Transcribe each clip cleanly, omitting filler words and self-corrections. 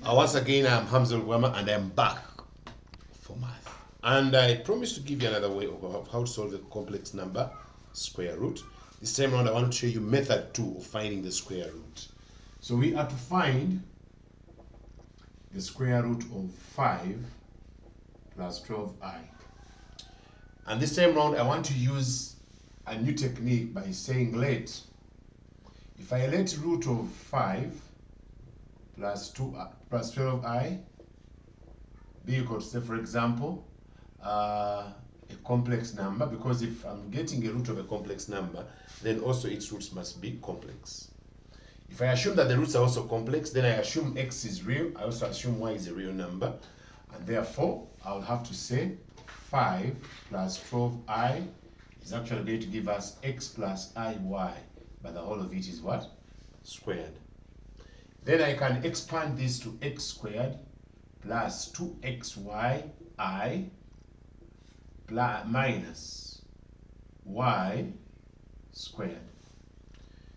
Once again, I'm Hamza Wama and I'm back for math. And I promised to give you another way of how to solve a complex number square root. This time around, I want to show you method 2 of finding the square root. So we are to find the square root of 5 plus 12i. And this time around, I want to use a new technique by saying let. If I let root of 5 plus 12i be equal to, say, for example, a complex number, because if I'm getting a root of a complex number, then also its roots must be complex. If I assume that the roots are also complex, then I assume x is real, I also assume y is a real number, and therefore I'll have to say 5 plus 12i is actually going to give us x plus iy, but the whole of it is what? Squared. Then I can expand this to x squared plus 2xyi minus y squared.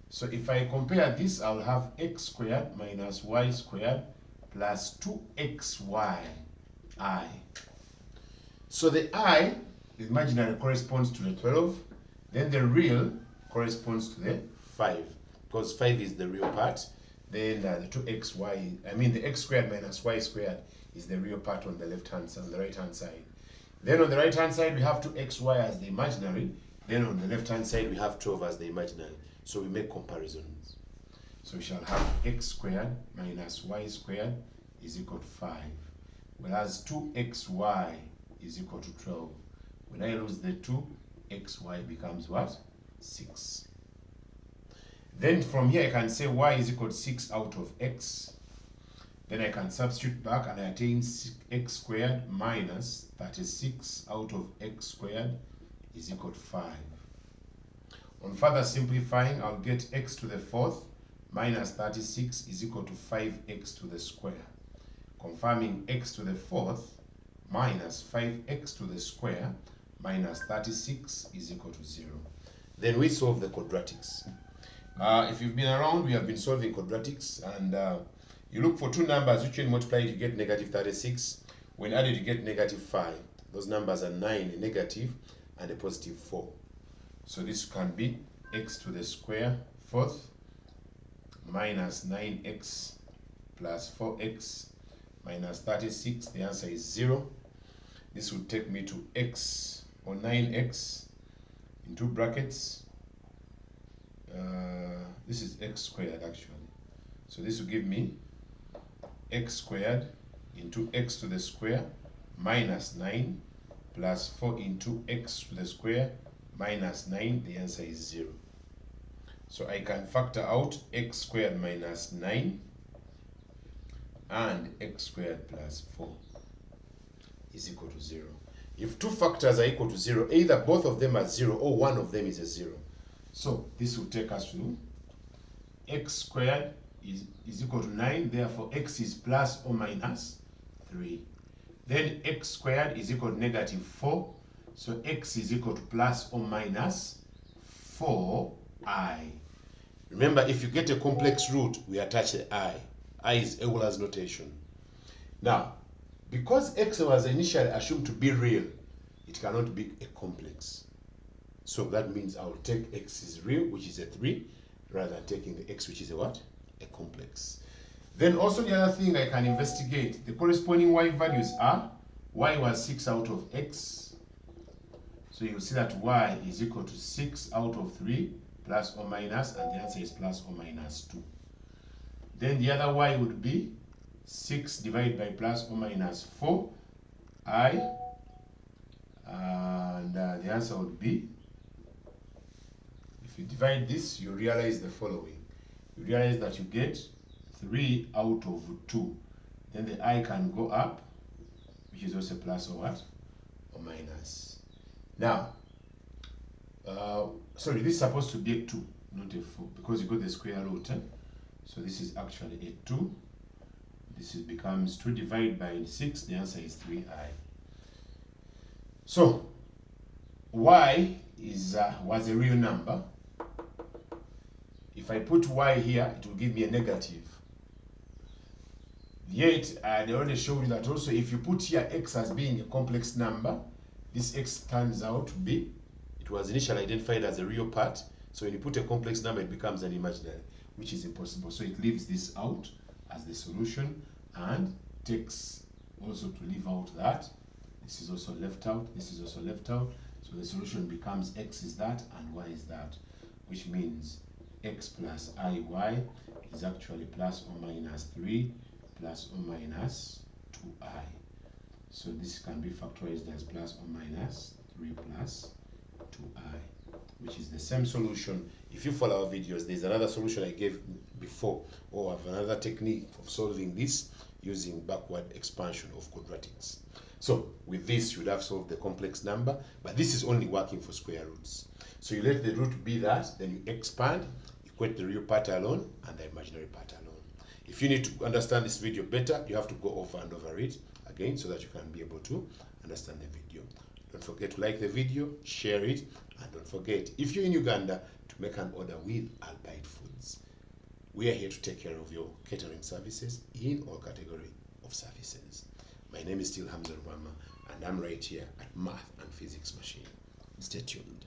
So if I compare this, I'll have x squared minus y squared plus 2xyi. So the I, the imaginary, corresponds to the 12, then the real corresponds to the 5, because 5 is the real part. Then the 2xy, the x squared minus y squared is the real part on the left hand side, on the right hand side. Then on the right hand side we have 2xy as the imaginary. Then on the left hand side we have 12 as the imaginary. So we make comparisons. So we shall have x squared minus y squared is equal to 5, whereas 2xy is equal to 12. When I lose the 2, xy becomes what? 6. Then from here I can say y is equal to 6 out of x. Then I can substitute back and I attain x squared minus 36 out of x squared is equal to 5. On further simplifying, I'll get x to the 4th minus 36 is equal to 5x to the square. Confirming x to the 4th minus 5x to the square minus 36 is equal to 0. Then we solve the quadratics. If you've been around, we have been solving quadratics, and you look for two numbers which when multiplied you get negative 36. When added you get negative 5. Those numbers are 9, a negative, and a positive 4. So this can be x to the square 4th minus 9x plus 4x minus 36. The answer is 0. This would take me to x, or 9x, in brackets. This is x squared actually. So this will give me x squared into x to the square minus 9 plus 4 into x to the square minus 9. The answer is 0. So I can factor out x squared minus 9 and x squared plus 4 is equal to 0. If two factors are equal to 0, either both of them are 0 or one of them is a 0. So this will take us to x squared is equal to 9, therefore x is plus or minus 3. Then x squared is equal to negative 4, so x is equal to plus or minus 4i. Remember, if you get a complex root, we attach the I. I is Euler's notation. Now, because x was initially assumed to be real, it cannot be a complex. So that means I'll take x is real, which is a 3, rather than taking the x, which is a what? A complex. Then also the other thing I can investigate, the corresponding y values are, y was 6 out of x. So you'll see that y is equal to 6 out of 3 plus or minus, and the answer is plus or minus 2. Then the other y would be 6 divided by plus or minus 4i, and the answer would be, if you divide this, you realize the following. You realize that you get 3 out of 2. Then the I can go up, which is also plus or what? Or minus. Now, sorry, this is supposed to be a 2, not a 4, because you got the square root. So this is actually a 2. This becomes 2 divided by 6. The answer is 3i. So, y was a real number. If I put y here, it will give me a negative. Yet, they already showed you that also if you put here x as being a complex number, this x turns out to be, it was initially identified as a real part, so when you put a complex number, it becomes an imaginary, which is impossible. So it leaves this out as the solution and takes also to leave out that. This is also left out, this is also left out. So the solution becomes x is that and y is that, which means x plus iy is actually plus or minus 3 plus or minus 2i. So this can be factorized as plus or minus 3 plus 2i, which is the same solution. If you follow our videos, there's another solution I gave before, or have another technique of solving this using backward expansion of quadratics. So with this, you would have solved the complex number, but this is only working for square roots. So you let the root be that, then you expand, equate the real part alone and the imaginary part alone. If you need to understand this video better, you have to go over and over it again so that you can be able to understand the video. Don't forget to like the video, share it, and don't forget, if you're in Uganda, to make an order with Albite Foods. We are here to take care of your catering services in all category of services. My name is still Hamza Rwama, and I'm right here at Math and Physics Machine. Stay tuned.